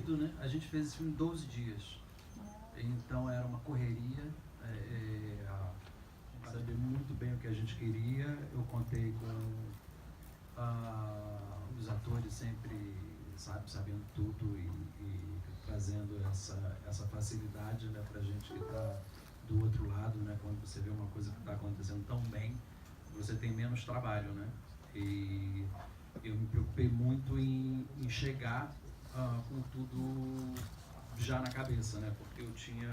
rápido, né? A gente fez esse filme em 12 dias. Então era uma correria. A gente sabia muito bem o que a gente queria. Eu contei com os atores sempre, sabendo tudo e trazendo essa facilidade, né, pra gente que está do outro lado, né? Quando você vê uma coisa que está acontecendo tão bem, você tem menos trabalho, né? E eu me preocupei muito em chegar com tudo já na cabeça, né? Porque eu tinha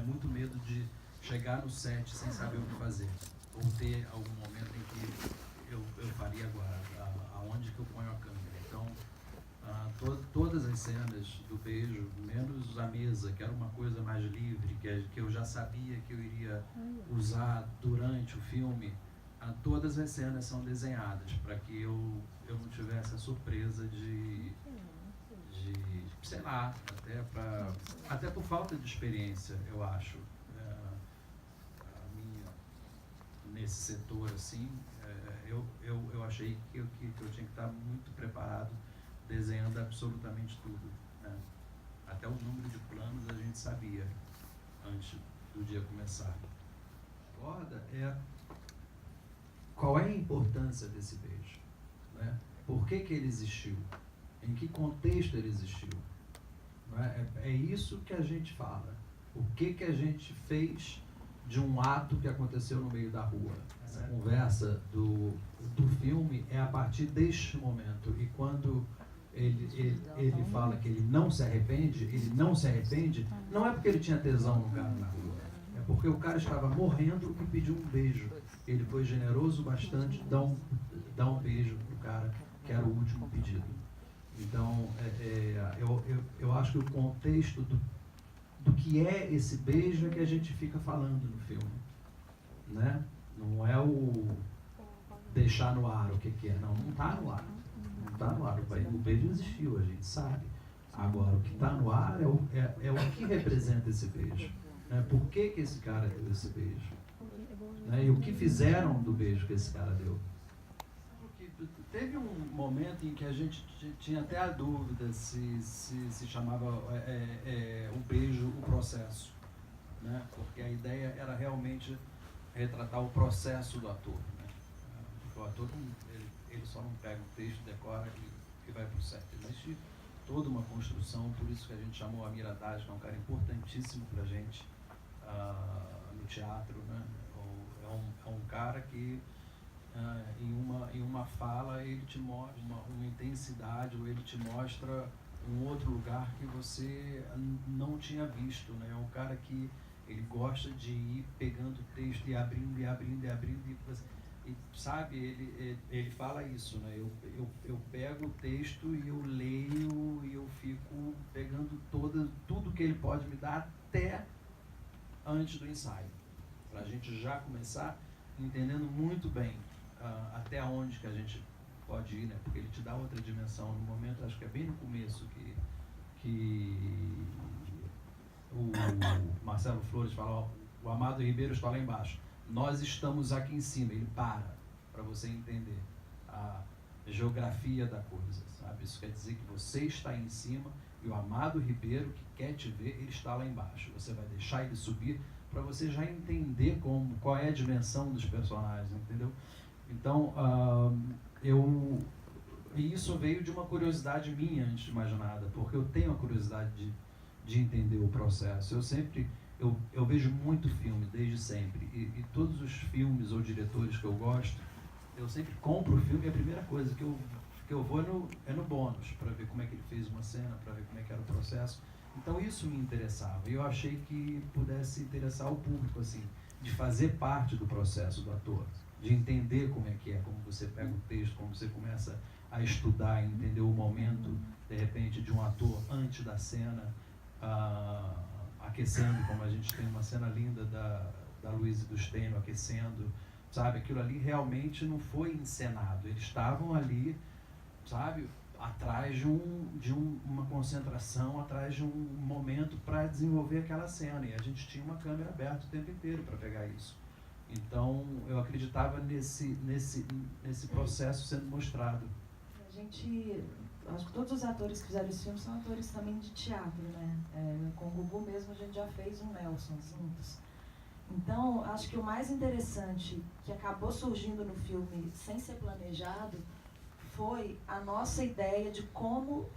muito medo de chegar no set sem saber o que fazer, ou ter algum momento em que eu faria agora, aonde que eu ponho a câmera. Então, todas as cenas do beijo, menos a mesa, que era uma coisa mais livre, que eu já sabia que eu iria usar durante o filme, todas as cenas são desenhadas para que eu não tivesse a surpresa de sei lá, até por falta de experiência, eu acho, a minha nesse setor assim, eu achei que eu tinha que estar muito preparado, desenhando absolutamente tudo, né? Até o número de planos a gente sabia antes do dia começar. Agora qual é a importância desse beijo, né? Por que ele existiu? Em que contexto ele existiu? Não é isso que a gente fala. O que a gente fez de um ato que aconteceu no meio da rua? Essa conversa do filme é a partir deste momento. E quando ele fala que ele não se arrepende, não é porque ele tinha tesão no cara na rua. É porque o cara estava morrendo e pediu um beijo. Ele foi generoso bastante de dar um beijo pro cara, que era o último pedido. Então, eu acho que o contexto do que é esse beijo é que a gente fica falando no filme, né? Não é o deixar no ar o que é, não está no ar. Não está no ar, o beijo existiu, a gente sabe. Agora, o que está no ar é o que representa esse beijo, né? Por que esse cara deu esse beijo, né? E o que fizeram do beijo que esse cara deu. Teve um momento em que a gente tinha até a dúvida se chamava o beijo o processo, né? Porque a ideia era realmente retratar o processo do ator, né? Porque o ator ele só não pega o texto, decora e vai para o set. Existe toda uma construção, por isso que a gente chamou a Amir Haddad, que é um cara importantíssimo para a gente no teatro, né? É um cara que em uma fala ele te mostra uma intensidade, ou ele te mostra um outro lugar que você não tinha visto, né? É um cara que ele gosta de ir pegando o texto e abrindo e sabe, ele fala isso, né? Eu pego o texto e eu leio e eu fico pegando tudo que ele pode me dar até antes do ensaio, para a gente já começar entendendo muito bem até onde que a gente pode ir, né? Porque ele te dá outra dimensão no momento, acho que é bem no começo que o Marcelo Flores fala, o Amado Ribeiro está lá embaixo, nós estamos aqui em cima, ele para você entender a geografia da coisa, sabe? Isso quer dizer que você está aí em cima e o Amado Ribeiro, que quer te ver, ele está lá embaixo. Você vai deixar ele subir para você já entender qual é a dimensão dos personagens, entendeu? Então, isso veio de uma curiosidade minha antes de mais nada, porque eu tenho a curiosidade de entender o processo. Eu vejo muito filme, desde sempre, e todos os filmes ou diretores que eu gosto, eu sempre compro o filme e a primeira coisa que eu vou é no bônus, para ver como é que ele fez uma cena, para ver como é que era o processo. Então isso me interessava, e eu achei que pudesse interessar o público, assim, de fazer parte do processo do ator, de entender como é, como você pega o texto, como você começa a estudar e entender o momento, de repente, de um ator antes da cena, aquecendo, como a gente tem uma cena linda da Luiz e do Stênio aquecendo, sabe? Aquilo ali realmente não foi encenado, eles estavam ali, sabe? Atrás de uma concentração, atrás de um momento para desenvolver aquela cena, e a gente tinha uma câmera aberta o tempo inteiro para pegar isso. Então eu acreditava nesse processo sendo mostrado. A gente acho que todos os atores que fizeram esse filme são atores também de teatro, né? Com o Gugu mesmo a gente já fez um Nelson juntos. Então, acho que o mais interessante que acabou surgindo no filme sem ser planejado foi a nossa ideia de como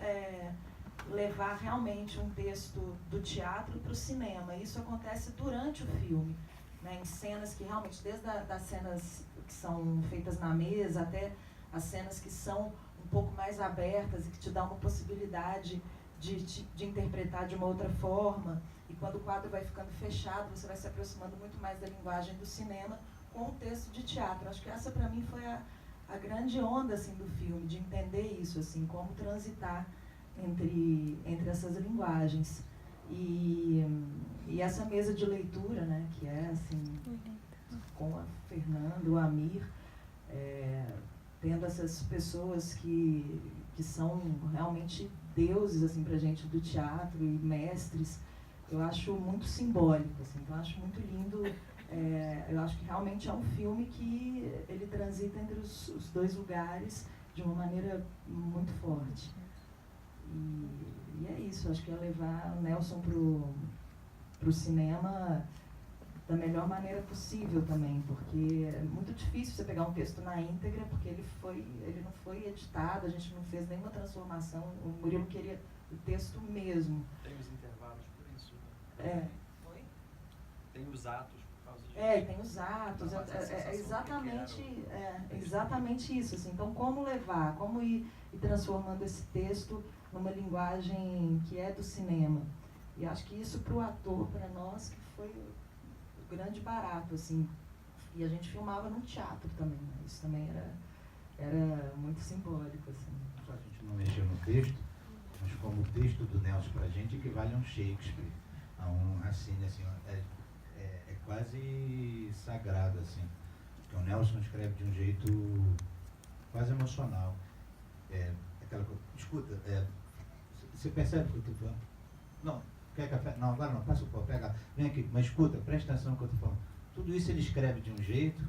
levar realmente um texto do teatro para o cinema. Isso acontece durante o filme, né, em cenas que realmente, desde das cenas que são feitas na mesa até as cenas que são um pouco mais abertas e que te dão uma possibilidade de interpretar de uma outra forma. E quando o quadro vai ficando fechado, você vai se aproximando muito mais da linguagem do cinema com o texto de teatro. Acho que essa, para mim, foi a grande onda assim, do filme, de entender isso, assim, como transitar entre essas linguagens. E essa mesa de leitura, né, que é assim, com a Fernanda, o Amir, tendo essas pessoas que são realmente deuses assim, pra gente do teatro e mestres, eu acho muito simbólico, assim, então eu acho muito lindo. Eu acho que realmente é um filme que ele transita entre os dois lugares de uma maneira muito forte. E é isso, acho que é levar o Nelson pro cinema da melhor maneira possível também, porque é muito difícil você pegar um texto na íntegra, porque ele não foi editado, a gente não fez nenhuma transformação, o Murilo queria o texto mesmo. Tem os intervalos por isso, né? Tem os atos por causa disso. E tem os atos, exatamente isso, assim. Então como levar, como ir transformando esse texto numa linguagem que é do cinema. E acho que isso para o ator, para nós, que foi o grande barato, assim. E a gente filmava num teatro também, né? Isso também era muito simbólico, assim. Só a gente não mexeu no texto, mas como o texto do Nelson pra gente equivale a um Shakespeare, a um Racine, assim, é quase sagrado, assim. Porque o Nelson escreve de um jeito quase emocional. Aquela coisa, escuta, você percebe o que eu estou falando? Não, quer café? Não, agora não, passa o pó, pega, vem aqui, mas escuta, presta atenção no que eu estou falando. Tudo isso ele escreve de um jeito,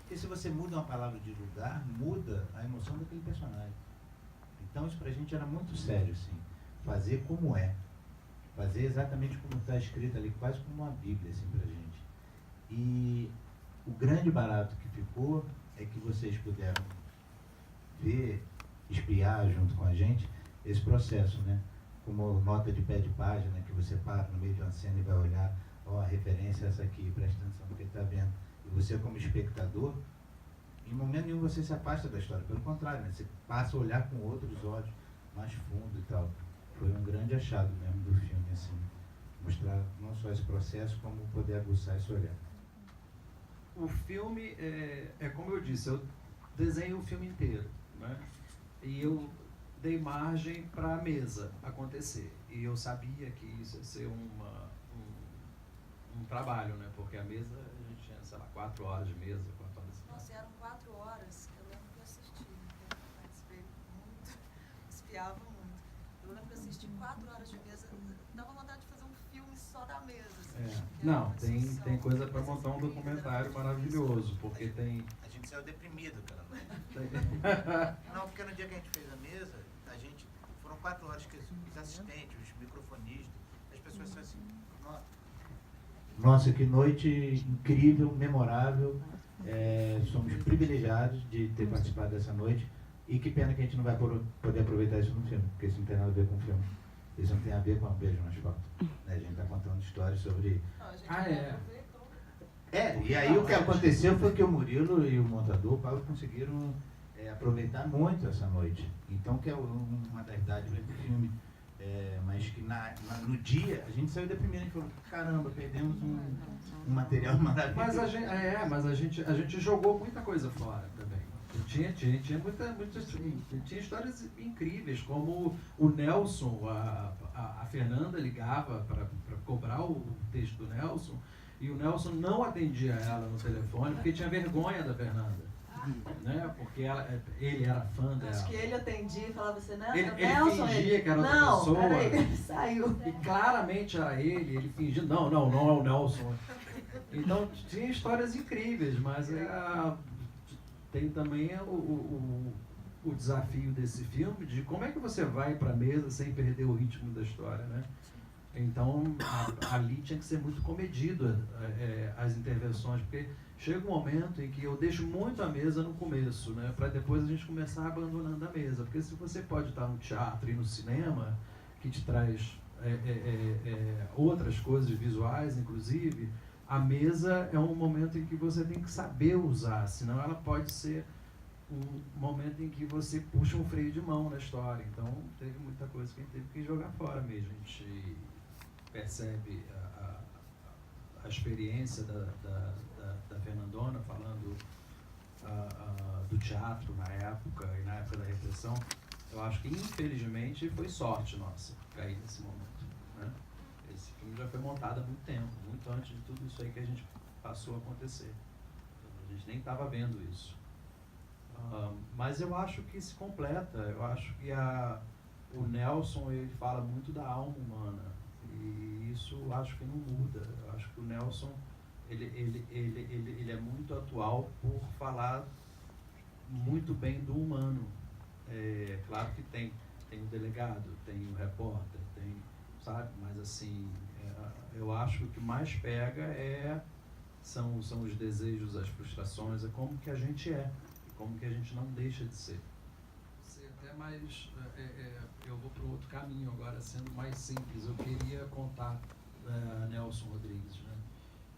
que se você muda uma palavra de lugar, muda a emoção daquele personagem. Então isso pra gente era muito sério, assim, fazer como é, fazer exatamente como está escrito ali, quase como uma Bíblia, assim, pra gente. E o grande barato que ficou é que vocês puderam ver, espiar junto com a gente esse processo, né? Como nota de pé de página, que você para no meio de uma cena e vai olhar, a referência é essa aqui, presta atenção no que ele está vendo. E você como espectador, em momento nenhum você se afasta da história, pelo contrário, né? Você passa a olhar com outros olhos, mais fundo e tal. Foi um grande achado mesmo do filme, assim, mostrar não só esse processo, como poder aguçar esse olhar. O filme, como eu disse, eu desenho o filme inteiro, né? E eu dei margem para a mesa acontecer. E eu sabia que isso ia ser um trabalho, né? Porque a mesa, a gente tinha, sei lá, 4 horas de mesa, 4 horas de... Nossa, eram 4 horas, eu lembro que eu assisti, eu participei muito, espiava muito. Eu lembro que eu assisti 4 horas de mesa, dava vontade de fazer um filme só da mesa. Assim, Não, tem coisa para montar um documentário maravilhoso, porque tem... A gente saiu deprimido, cara. Não, porque no dia que a gente fez a mesa, foram 4 horas que os assistentes, os microfonistas, as pessoas são assim, nossa, que noite incrível, memorável, somos privilegiados de ter participado dessa noite, e que pena que a gente não vai poder aproveitar isso no filme, porque isso não tem nada a ver com o filme, isso não tem a ver com a Beijo no Asfalto, né? A gente está contando histórias sobre... E aí o que aconteceu foi que o Murilo e o montador, o Paulo, conseguiram aproveitar muito essa noite. Então, que é uma das dádivas do filme. Mas que no dia a gente saiu deprimido, a gente falou, caramba, perdemos um material maravilhoso. Mas a gente jogou muita coisa fora também. Tinha histórias incríveis, como o Nelson, a Fernanda ligava para cobrar o texto do Nelson, e o Nelson não atendia ela no telefone porque tinha vergonha da Fernanda. Né? Porque ele era fã dela. Acho que ele atendia e falava assim, né? Ele fingia que era outra pessoa. Não, peraí, saiu. E claramente era ele fingia, não é o Nelson. Então tinha histórias incríveis, mas tem também o desafio desse filme de como é que você vai para a mesa sem perder o ritmo da história, né? Então, ali tinha que ser muito comedido as intervenções, porque chega um momento em que eu deixo muito a mesa no começo, né? Para depois a gente começar abandonando a mesa. Porque se você pode estar no teatro e no cinema, que te traz outras coisas visuais, inclusive, a mesa é um momento em que você tem que saber usar, senão ela pode ser um momento em que você puxa um freio de mão na história. Então, teve muita coisa que a gente teve que jogar fora mesmo. A gente percebe a experiência da Fernandona falando do teatro na época e na época da repressão. Eu acho que, infelizmente, foi sorte nossa cair nesse momento, né? Esse filme já foi montado há muito tempo, muito antes de tudo isso aí que a gente passou a acontecer. A gente nem estava vendo isso. Mas eu acho que se completa. Eu acho que o Nelson, ele fala muito da alma humana, e isso eu acho que não muda. Eu acho que o Nelson ele é muito atual por falar muito bem do humano. Claro que tem o delegado, tem o repórter, sabe? Mas assim, eu acho que o que mais pega são os desejos, as frustrações, é como que a gente é, como que a gente não deixa de ser. Ser até mais, eu vou para outro caminho agora, sendo mais simples. Eu queria contar Nelson Rodrigues, né?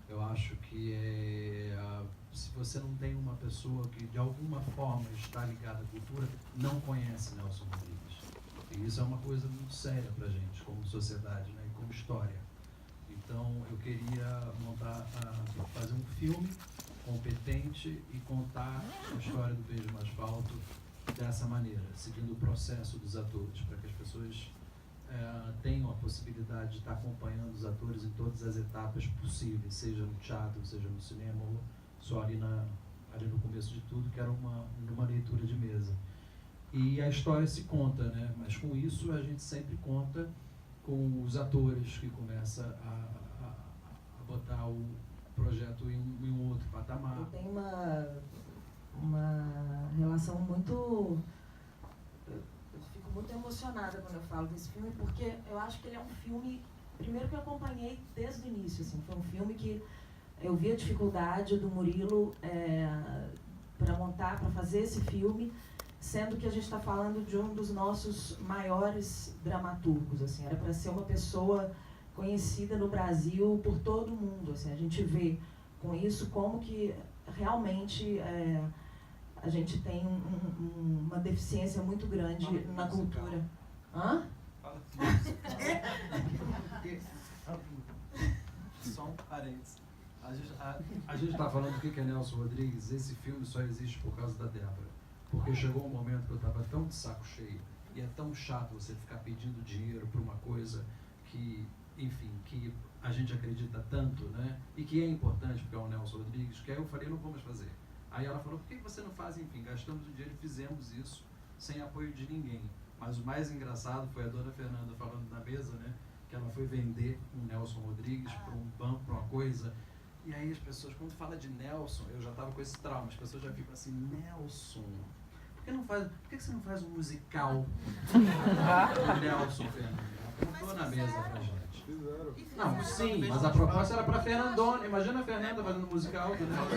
Eu acho que se você não tem uma pessoa que de alguma forma está ligada à cultura, não conhece Nelson Rodrigues. E isso é uma coisa muito séria para a gente, como sociedade, né? E como história. Então, eu queria fazer um filme competente e contar a história do Beijo no Asfalto dessa maneira, seguindo o processo dos atores, para que as pessoas tenham a possibilidade de estar acompanhando os atores em todas as etapas possíveis, seja no teatro, seja no cinema, ou só ali no começo de tudo, que era uma leitura de mesa. E a história se conta, né? Mas com isso a gente sempre conta com os atores, que começam a botar o projeto em um outro patamar. Eu tenho uma relação muito... Eu fico muito emocionada quando eu falo desse filme, porque eu acho que ele é um filme, primeiro, que eu acompanhei desde o início, assim, foi um filme que eu vi a dificuldade do Murilo para fazer esse filme, sendo que a gente está falando de um dos nossos maiores dramaturgos, assim, era para ser uma pessoa conhecida no Brasil por todo mundo, assim, a gente vê com isso como que realmente a gente tem uma deficiência muito grande na cultura. Hã? Só um parênteses. A gente está falando do que é Nelson Rodrigues. Esse filme só existe por causa da Débora. Porque chegou um momento que eu estava tão de saco cheio, e é tão chato você ficar pedindo dinheiro por uma coisa que, enfim, que a gente acredita tanto, né? E que é importante, porque é o Nelson Rodrigues, que aí eu falei, não vamos fazer. Aí ela falou, por que você não faz? Enfim, gastamos o dinheiro e fizemos isso sem apoio de ninguém. Mas o mais engraçado foi a dona Fernanda falando na mesa, né? Que ela foi vender um Nelson Rodrigues para um banco, para uma coisa. E aí as pessoas, quando fala de Nelson, eu já estava com esse trauma, as pessoas já ficam assim, Nelson, por que você não faz um musical do Nelson Fernanda? Ela contou na mesa pra gente. Não, sim, mas a proposta era pra Fernandona. Imagina a Fernanda fazendo musical do Nelson.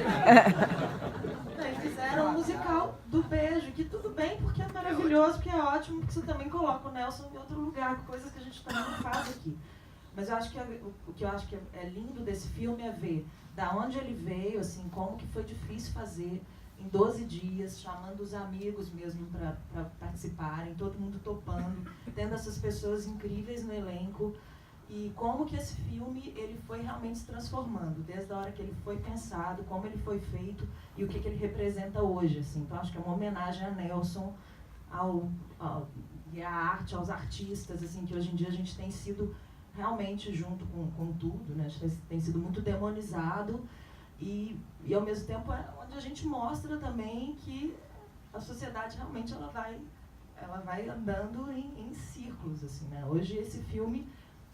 Eles fizeram um musical do Beijo, que tudo bem, porque é maravilhoso, porque é ótimo, porque você também coloca o Nelson em outro lugar, coisas que a gente também não faz aqui. Mas eu acho que o que eu acho que é lindo desse filme é ver da onde ele veio, assim, como que foi difícil fazer em 12 dias, chamando os amigos mesmo para participarem, todo mundo topando, tendo essas pessoas incríveis no elenco, e como que esse filme ele foi realmente se transformando, desde a hora que ele foi pensado, como ele foi feito e o que ele representa hoje, assim. Então acho que é uma homenagem a Nelson, e à arte, aos artistas, assim, que hoje em dia a gente tem sido realmente junto com tudo, né? A gente tem sido muito demonizado e ao mesmo tempo é onde a gente mostra também que a sociedade realmente ela vai andando em círculos, assim, né? Hoje esse filme,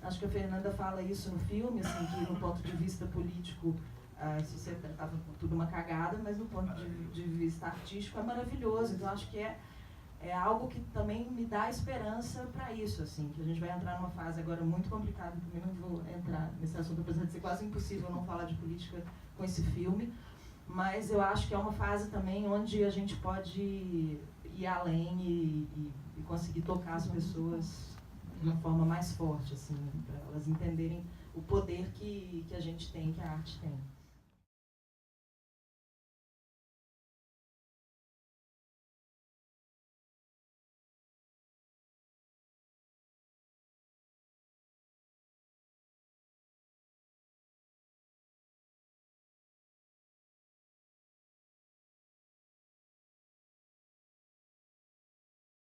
acho que a Fernanda fala isso no filme, assim, que no ponto de vista político a sociedade estava tudo uma cagada, mas no ponto de vista artístico é maravilhoso. Então acho que é é algo que também me dá esperança para isso, assim, que a gente vai entrar numa fase agora muito complicada, também não vou entrar nesse assunto, apesar de ser quase impossível não falar de política com esse filme, mas eu acho que é uma fase também onde a gente pode ir além e conseguir tocar as pessoas de uma forma mais forte, assim, para elas entenderem o poder que a gente tem, que a arte tem.